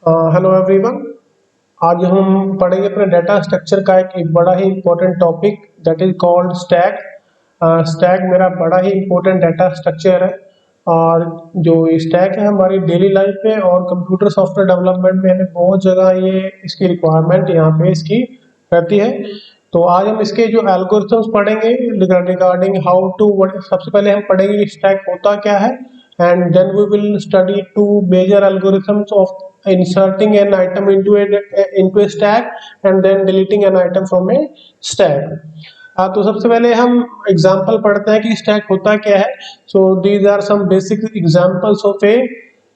Hello everyone. आज हम पढ़ेंगे अपने डाटा स्ट्रक्चर का एक बड़ा ही important topic that is called stack. Stack मेरा बड़ा ही इम्पोर्टेंट डाटा स्ट्रक्चर है और जो स्टैक है हमारी डेली लाइफ में और कंप्यूटर सॉफ्टवेयर डेवलपमेंट में हमें बहुत जगह ये इसकी रिक्वायरमेंट यहाँ पे इसकी रहती है। तो आज हम इसके जो एल्गोरिथम्स पढ़ेंगे रिगार्डिंग हाउ टू सबसे पहले हम पढ़ेंगे स्टैक होता क्या है, and then we will study two major algorithms of inserting an item into a stack and then deleting an item from a stack. तो सबसे पहले हम एग्जांपल पढ़ते हैं कि स्टैक होता क्या है। So these are some basic examples of a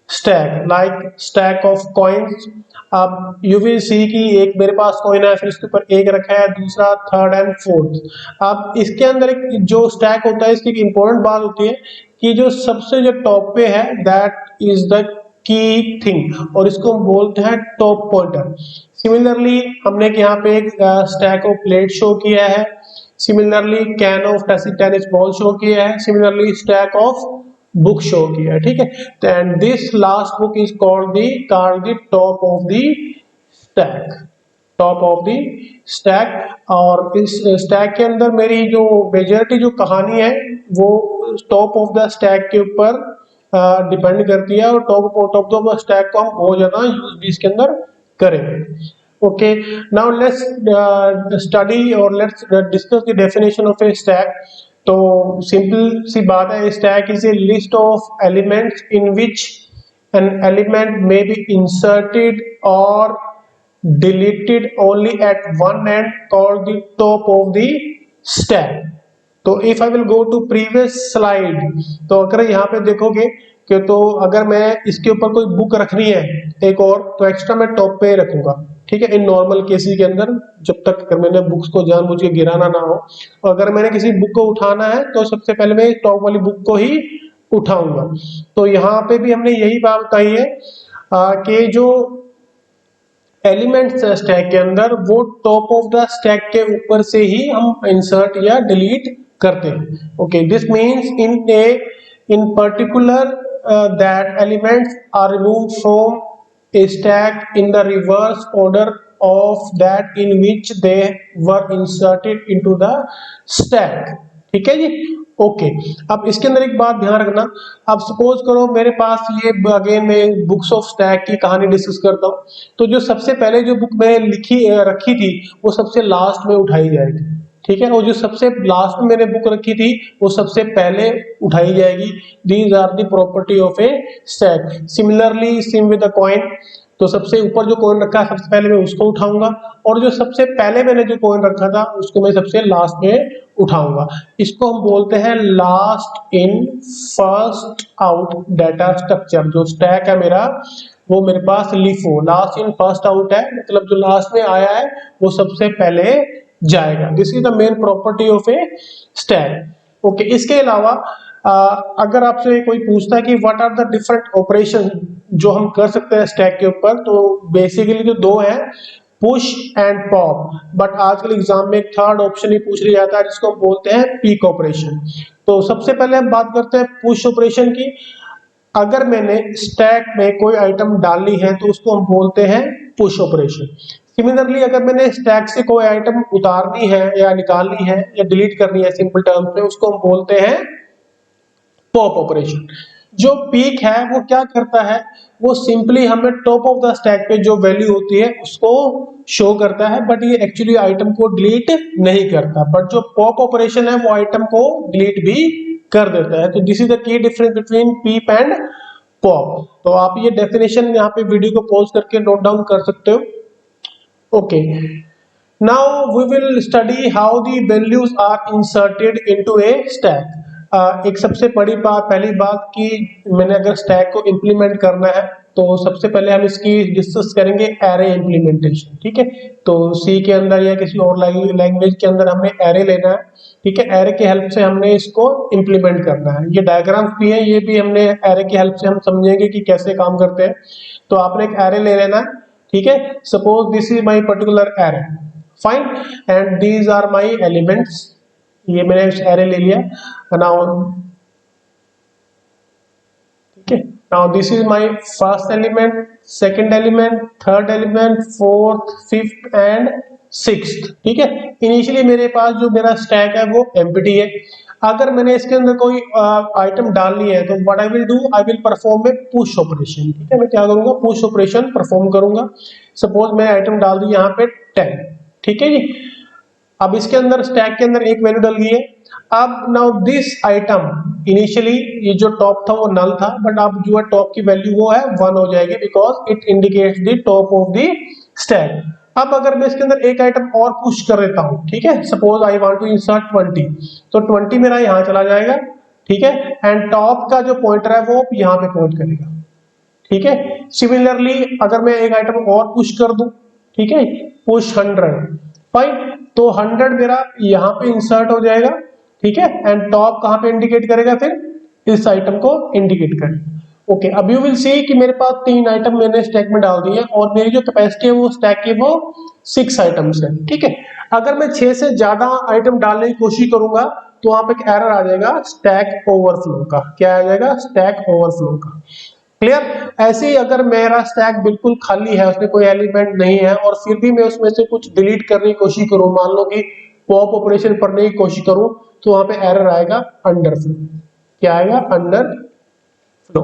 stack like stack of coins. अब यू विल सी कि एक मेरे पास कॉइन है, फिर उसके ऊपर एक रखा है, दूसरा थर्ड एंड फोर्थ। अब इसके अंदर एक जो स्टैक होता है इसकी एक इंपॉर्टेंट बात होती है कि जो सबसे जो टॉप पे है that is the key thing और इसको हम बोलते हैं टॉप पॉइंटर। सिमिलरली हमने यहाँ पे एक स्टैक ऑफ प्लेट शो किया है, similarly can of tennis ball show किया है, similarly stack of book show किया है। ठीक है, and this last book is called the top of the stack, top of the stack. और इस स्टैक के अंदर मेरी जो मेजॉरिटी जो कहानी है वो टॉप ऑफ द स्टैक के ऊपर डिपेंड करती है और टॉप ऑफ द स्टैक को हम बहुत ज्यादा यूज भी इसके अंदर करेंगे। ओके, नाउ लेट्स स्टडी और let's discuss the definition of a stack. तो सिंपल सी बात है, stack is a list of elements in which an element may be inserted or deleted only at one end called the top of the stack. तो if I will go to previous slide, तो अगर यहाँ पे देखोगे कि तो अगर मैं इसके ऊपर कोई बुक रखनी है एक और, तो एक्स्ट्रा मैं टॉप पे रखूंगा। ठीक है, इन नॉर्मल केसेस के अंदर जब तक अगर मैंने बुक्स को जानबूझ के गिराना ना हो, और अगर मैंने किसी बुक को उठाना है तो सबसे पहले मैं टॉप वाली बुक को ही उठाऊंगा। तो यहाँ पे भी हमने यही बात बताई है कि जो एलिमेंट्स स्टैक के अंदर वो टॉप ऑफ द स्टैक के ऊपर से ही हम इंसर्ट या डिलीट करते हैं। Okay, this means in particular that elements are removed from a stack in the reverse order of that in which they were inserted into the stack. ठीक है जी, okay. अब इसके अंदर एक बात ध्यान रखना, अब सपोज करो मेरे पास ये अगेन मैं बुक्स ऑफ स्टैक की कहानी डिस्कस करता हूँ, तो जो सबसे पहले जो बुक मैंने रखी थी वो सबसे लास्ट में उठाई जाएगी। ठीक है, और जो सबसे लास्ट में मैंने बुक रखी थी वो सबसे पहले उठाई जाएगी। These are the property of a stack. Similarly same with the coin, तो सबसे ऊपर जो कॉइन रखा है सबसे पहले मैं उसको उठाऊंगा और जो सबसे पहले मैंने जो कॉइन रखा था उसको मैं सबसे लास्ट में उठाऊंगा। इसको हम बोलते हैं last in first out data structure. जो स्टैक है मेरा वो मेरे पास LIFO last in first out है, मतलब जो लास्ट में आया है वो सबसे पहले जाएगा। This is the main property of a stack. Okay, इसके अलावा अगर आपसे कोई पूछता है कि what are the different operation जो हम कर सकते हैं स्टैक के ऊपर, तो बेसिकली जो दो है पुश एंड पॉप, बट आजकल एग्जाम में एक थर्ड ऑप्शन ही पूछ लिया जाता है जिसको हम बोलते हैं पीक ऑपरेशन। तो सबसे पहले हम बात करते हैं पुश ऑपरेशन की। अगर मैंने स्टैक में कोई आइटम डाली है तो उसको हम बोलते हैं पुश ऑपरेशन। सिमिलरली अगर मैंने स्टैक से कोई आइटम उतारनी है या निकालनी है या डिलीट करनी है सिंपल टर्म्स में, उसको हम बोलते हैं पॉप ऑपरेशन। जो पीक है वो क्या करता है, वो सिंपली हमें टॉप ऑफ द स्टैक पे जो वैल्यू होती है उसको शो करता है, बट ये एक्चुअली आइटम को डिलीट नहीं करता। बट जो पॉप ऑपरेशन है वो आइटम को डिलीट भी कर देता है। तो this is the key difference between peep and pop. तो आप ये डेफिनेशन यहाँ पे वीडियो को पॉज करके नोट डाउन कर सकते हो। Okay, now we will study how the values are inserted into a stack. एक सबसे बड़ी बात पहली बात कि मैंने अगर स्टैक को इम्प्लीमेंट करना है तो सबसे पहले हम इसकी डिस्कस करेंगे एरे इम्प्लीमेंटेशन। ठीक है, तो सी के अंदर या किसी और लैंग्वेज के अंदर हमने एरे लेना है। ठीक है, एरे की हेल्प से हमने इसको इम्प्लीमेंट करना है। ये डायग्राम्स भी है, ये भी हमने एरे की हेल्प से हम समझेंगे कि कैसे काम करते हैं। तो आपने एक एरे ले लेना है। ठीक है, suppose this is my particular array, fine, and these are my elements. ये मैंने एरे ले लिया नाउ। ठीक है, now this is my first element, second element, third element, fourth, fifth and sixth. ठीक है, इनिशियली मेरे पास जो मेरा स्टैक है वो एम्प्टी है। अगर मैंने इसके अंदर कोई आइटम डालनी है तो what I will do, I will perform a push operation. ठीक है, मैं क्या करूंगा, पुश ऑपरेशन परफॉर्म करूंगा। सपोज मैं आइटम डाल दी यहाँ पे 10। ठीक है जी, अब इसके अंदर स्टैक के अंदर एक वैल्यू डल गई है। अब नाउ दिस आइटम, इनिशियली ये जो टॉप था वो नल था, बट अब जो है टॉप की वैल्यू वो है 1 हो जाएगी, because it indicates the top of the stack. अब अगर मैं इसके अंदर एक आइटम और पुश कर देता हूं, ठीक है, suppose I want to insert 20, तो 20 मेरा यहां चला जाएगा। ठीक है, एंड टॉप का जो पॉइंटर है वो यहाँ पे पॉइंट करेगा। ठीक है, सिमिलरली अगर मैं एक आइटम और पुश कर दूं, ठीक है, पुश 100, फाइन, तो 100 मेरा यहाँ पे इंसर्ट हो जाएगा। ठीक है, एंड टॉप कहां पे इंडिकेट करेगा, फिर इस आइटम को इंडिकेट करेगा। ओके, अब यू विल सी कि मेरे पास 3 आइटम मैंने स्टैक में डाल दिए और मेरी जो कैपेसिटी है वो स्टैक की वो 6 आइटम्स है। ठीक है, अगर मैं 6 से ज्यादा आइटम डालने की कोशिश करूंगा तो वहां पे एक एरर आ जाएगा स्टैक ओवरफ्लो का। क्या आ जाएगा, स्टैक ओवरफ्लो का। क्लियर। ऐसे ही अगर मेरा स्टैक बिल्कुल खाली है, उसमें कोई एलिमेंट नहीं है और फिर भी मैं उसमें से कुछ डिलीट करने की कोशिश करूं, मान लो कि पॉप ऑपरेशन पढ़ने की कोशिश करूं, तो वहां पे एरर आएगा अंडरफ्लो। क्या आएगा, underflow.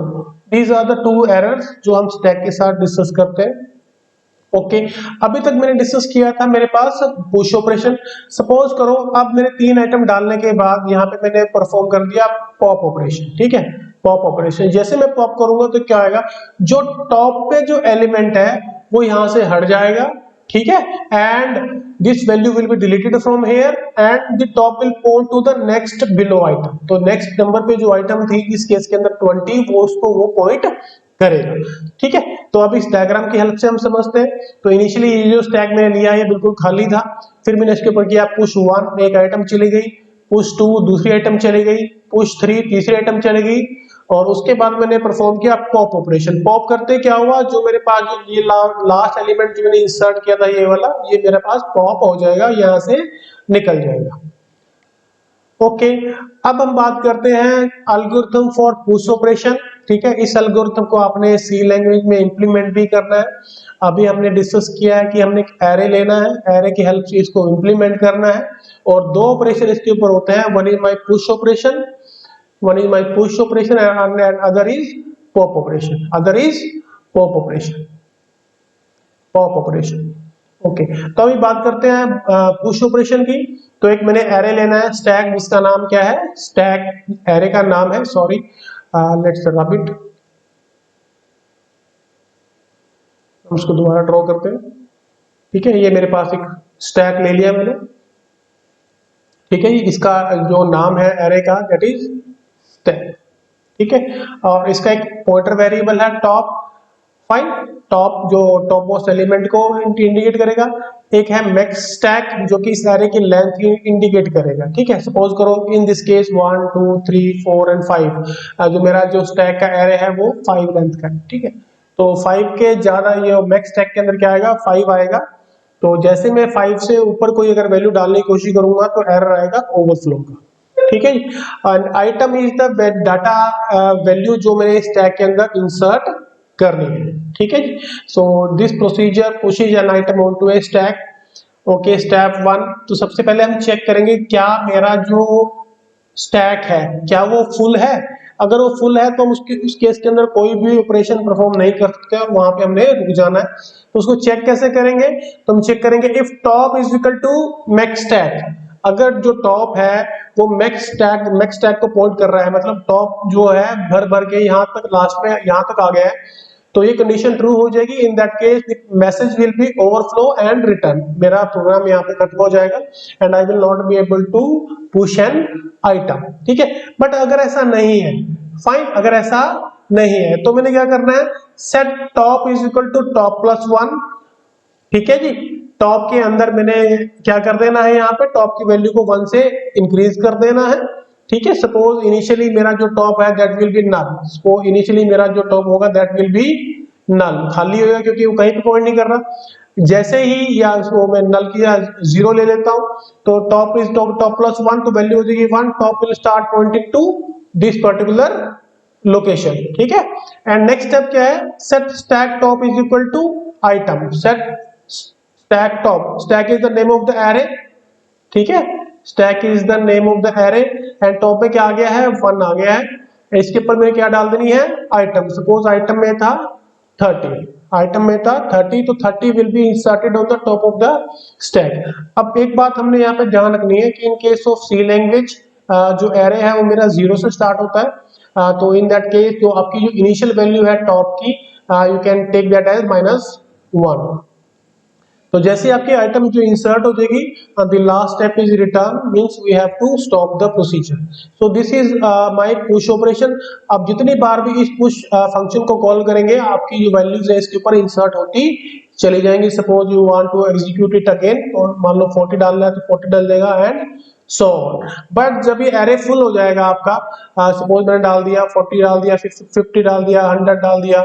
These are the 2 errors जो हम स्टैक के साथ डिस्कस करते हैं। ओके, अभी तक मैंने डिस्कस किया था मेरे पास पुश ऑपरेशन। सपोज करो अब मेरे 3 आइटम डालने के बाद यहाँ पे मैंने परफॉर्म कर दिया पॉप ऑपरेशन। ठीक है, पॉप ऑपरेशन जैसे मैं पॉप करूंगा तो क्या आएगा, जो टॉप पे जो एलिमेंट है वो यहां से हट जाएगा। ठीक है, and this value will be deleted from here and the top will point two the next below item. तो नेक्स्ट नंबर पे जो आइटम थी इस केस के अंदर 20, वो उसको वो पॉइंट करेगा। ठीक है, तो अब इस डायग्राम की हेल्प से हम समझते हैं। तो इनिशियली ये जो स्टैक मैंने लिया ये बिल्कुल खाली था, फिर मैंने इसके ऊपर किया पुश 1, एक आइटम चली गई, पुश 2 दूसरी आइटम चली गई, पुश 3 तीसरी आइटम चली गई, और उसके बाद मैंने परफॉर्म किया पॉप ऑपरेशन। पॉप करते क्या हुआ, जो मेरे पास जो ये लास्ट एलिमेंट जो मैंने इंसर्ट किया था ये वाला, ये मेरे पास पॉप हो जाएगा, यहां से निकल जाएगा। ओके, अब हम बात करते हैं एल्गोरिथम फॉर पुश ऑपरेशन। ठीक है, इस एल्गोरिथम को आपने सी लैंग्वेज में इंप्लीमेंट भी करना है। अभी हमने डिस्कस किया है कि हमने एक एरे लेना है, एरे की हेल्प से इसको इंप्लीमेंट करना है, और 2 ऑपरेशन इसके ऊपर होते हैं, one is my push operation, one is my push operation and other is pop operation, other is pop operation, pop operation. Okay, तो अभी बात करते हैं पुश ऑपरेशन की। तो एक मैंने एरे लेना है स्टैक, जिसका नाम क्या है, स्टैक एरे का नाम है, सॉरी लेट्स रब इट, हम उसको दोबारा ड्रॉ करते हैं। ठीक है, ये मेरे पास एक स्टैक ले लिया मैंने। ठीक है, इसका जो नाम है एरे का दैट इज स्टैक। ठीक है, और इसका एक पॉइंटर वेरिएबल है टॉप, फाइन, टॉप जो टॉप मोस्ट एलिमेंट को इंडिकेट करेगा। एक है मैक्स स्टैक जो कि इस एरे की लेंथ इंडिकेट करेगा। ठीक है, सपोज करो इन दिस केस 1 2 3 4 एंड 5, जो मेरा जो स्टैक का एरे है वो 5 लेंथ का है। ठीक है, तो 5 के ज्यादा ये मैक्स स्टैक के अंदर क्या आएगा, 5 आएगा। तो जैसे मैं 5 से ऊपर कोई अगर वैल्यू डालने की कोशिश करूंगा तो एरर आएगा ओवरफ्लो का। ठीक है, and item is the data value जो मैंने स्टैक के अंदर इंसर्ट करनी है। ठीक है जी, so this procedure pushes an item onto a stack. Okay, step 1, तो सबसे पहले हम चेक करेंगे क्या मेरा जो स्टैक है क्या वो फुल है। अगर वो फुल है तो हम उसके उस केस के अंदर कोई भी ऑपरेशन परफॉर्म नहीं कर सकते और वहां पे हमने रुक जाना है। तो उसको चेक कैसे करेंगे, तो हम चेक करेंगे if top is equal to max stack. अगर जो टॉप है वो मैक्स स्टैक को पॉइंट कर रहा है, मतलब टॉप जो है भर भर के यहाँ तक लास्ट में यहाँ तक आ गया है, तो ये कंडीशन ट्रू हो जाएगी। In that case the message will be overflow and return, मेरा प्रोग्राम यहाँ पे खत्म हो जाएगा and I will not be able to push an item. ठीक है, बट अगर ऐसा नहीं है, फाइन, अगर ऐसा नहीं है तो मैंने क्या करना है, set top is equal to top plus 1। ठीक है जी, टॉप के अंदर मैंने क्या कर देना है, यहाँ पे टॉप की वैल्यू को 1 से इंक्रीज कर देना है। ठीक है, सपोज इनिशियली मेरा जो टॉप है that will be null, so initially मेरा जो टॉप होगा दैट विल बी नल, खाली होगा क्योंकि वो कहीं पे पॉइंट नहीं कर रहा। जैसे ही या उसको मैं नल की 0 ले लेता हूं तो टॉप इज टॉप प्लस 1, तो वैल्यू हो जाएगी 1, top will start pointing to this particular location, ठीक है। एंड नेक्स्ट स्टेप क्या है, set stack top is equal to item, set stack top, stack is the name of the array, ठीक है, stack is the name of the array and top में क्या आ गया है, 1 आ गया है, इसके ऊपर में क्या डाल देनी है, आइटम, सपोज आइटम में था 30, आइटम में था 30, तो 30 will be inserted on the top of the stack. अब एक बात हमने यहाँ पे ध्यान रखनी है कि in case of C language जो एरे है वो मेरा 0 से स्टार्ट होता है, तो इन दैट केस जो आपकी जो इनिशियल वैल्यू है टॉप की, you can take that as -1। तो जैसे आपकी आइटम जो इंसर्ट हो जाएगी, the last step is return, means we have to stop the procedure. So this is my push operation. अब जितनी बार भी इस पुश फंक्शन को कॉल करेंगे, आपकी जो वैल्यूज है इसके ऊपर इंसर्ट होती चली जाएंगी। Suppose you want to execute it again, तो मान लो 40 डालना है तो 40 डाल देगा एंड सो ऑन। बट जब ये एरे फुल हो जाएगा आपका, सपोज मैंने डाल दिया 40 डाल दिया, 50 डाल दिया, 100 डाल दिया,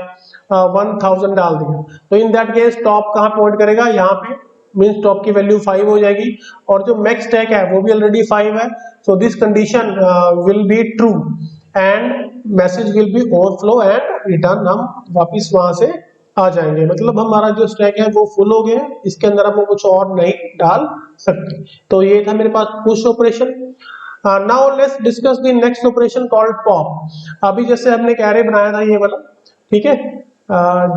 1000 डाल दिया, तो इन दैट केस टॉप कहाँ पॉइंट करेगा, यहाँ पे, मींस टॉप की वैल्यू 5 हो जाएगी और जो मैक्स स्टैक है वो भी ऑलरेडी 5 है। So this condition will be true and message will be overflow and return, हम वापिस वहां से आ जाएंगे, मतलब हमारा जो स्टैक है वो फुल हो गया, इसके अंदर हम कुछ और नहीं डाल सकते। तो ये था मेरे पास push operation. Now let's discuss the next operation called pop. अभी जैसे हमने एक एरे बनाया था ये वाला, ठीक है,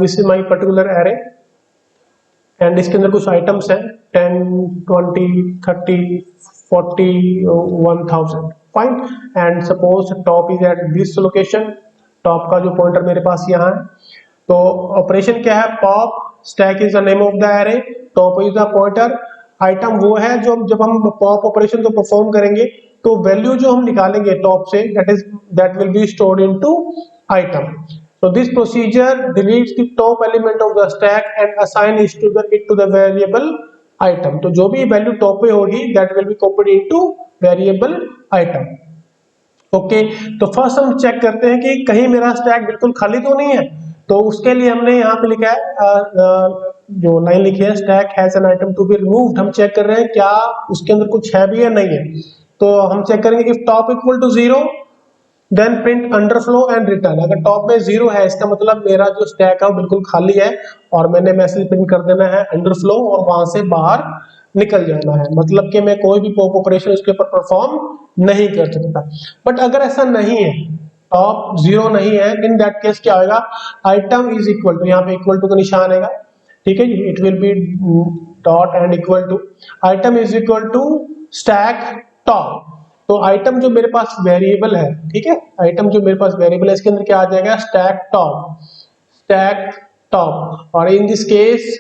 this is my particular array and इसके अंदर कुछ आइटम्स हैं 10, 20, 30, 40, 1000, fine. And suppose top is at this location, top का जो पॉइंटर मेरे पास यहाँ है। तो ऑपरेशन क्या है, pop, stack is the name of the array, top is the pointer, item वो है जो जब हम पॉप ऑपरेशन को परफॉर्म करेंगे तो वैल्यू जो हम निकालेंगे टॉप से, that will be stored into item. So this procedure deletes the top element of the stack and assign it to the variable item. तो जो भी वैल्यू टॉप पे होगी that will be copied into variable item. Okay, तो first हम check करते हैं कि कहीं मेरा स्टैक बिल्कुल खाली तो नहीं है। तो उसके लिए हमने यहाँ पे लिखा है, जो लाइन लिखी है, stack has an item to be removed. हम चेक कर रहे हैं क्या उसके अंदर कुछ है भी या नहीं है। तो हम चेक करेंगे if top equal to 0 then print underflow and return. अगर टॉप में 0 है इसका मतलब मेरा जो स्टैक है वो बिल्कुल खाली है और मैंने मैसेज प्रिंट कर देना है अंडरफ्लो और वहां से बाहर निकल जाना है, मतलब कि मैं कोई भी पॉप ऑपरेशन उसके ऊपर परफॉर्म नहीं कर सकता। बट अगर ऐसा नहीं है, टॉप 0 नहीं है, इन दैट केस क्या होगा, आइटम इज इक्वल टू, यहाँ पे इक्वल टू का निशान आएगा, ठीक है जी, it will be dot and equal to, item is equal to stack top. तो आइटम जो मेरे पास वेरिएबल है, ठीक है, आइटम जो मेरे पास वेरिएबल है इसके अंदर क्या आ जाएगा, स्टैक टॉप, स्टैक टॉप, और in this case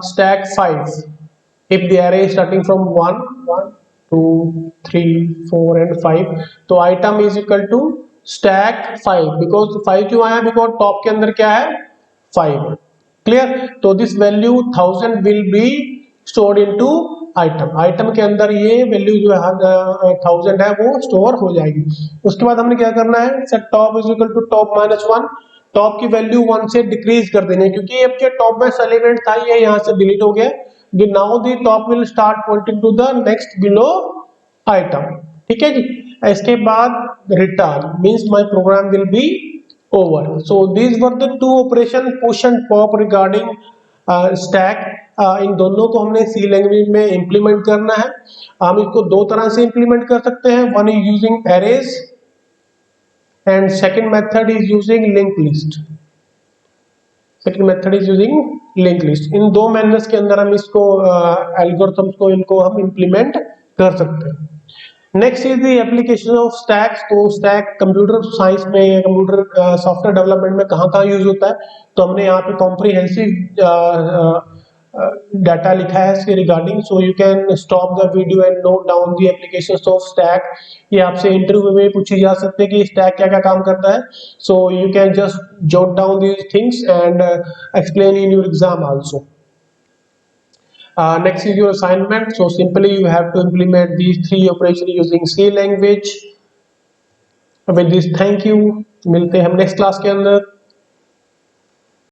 stack 5 if the array is starting from 1 1 2 3 4 and 5, तो item is equal to stack 5 because 5 क्यों आया, because टॉप के अंदर क्या है 5, क्लियर। तो this value 1000 will be stored into item, item के अंदर ये वैल्यू जो है 1000 है वो स्टोर हो जाएगी। उसके बाद हमने क्या करना है, set top is equal to top -1, top की वैल्यू 1 से डिक्रीज कर देनी है क्योंकि अब जो टॉप में एलिमेंट था ये यहाँ से डिलीट हो गया। Now the top will start pointing to the next below item, ठीक है जी। इसके बाद return means my program will be over. So these were the two operation push and pop regarding stack. इन दोनों को हमने C लैंग्वेज में implement करना है। हम इसको दो तरह से implement कर सकते हैं, one is using arrays and second method is using linked list. Second method is using link list. इन दो मेथड्स के अंदर हम इसको एल्गोरिथम्स को इनको हम इंप्लीमेंट कर सकते हैं। Next is the application of stacks. तो स्टैक कंप्यूटर साइंस में या कंप्यूटर सॉफ्टवेयर डेवलपमेंट में कहाँ यूज होता है, तो हमने यहाँ पे कॉम्प्रिहेंसिव डाटा लिखा है इसके regarding. So you can stop the video and note down the applications of stack. ये आपसे इंटरव्यू में पूछी जा सकते हैं कि स्टैक क्या क्या काम करता है। So you can just jot down these things and explain in your exam also. Next is your assignment. So simply you have to implement these 3 operations using C language. With this, thank you. मिलते हैं हम next class के अंदर।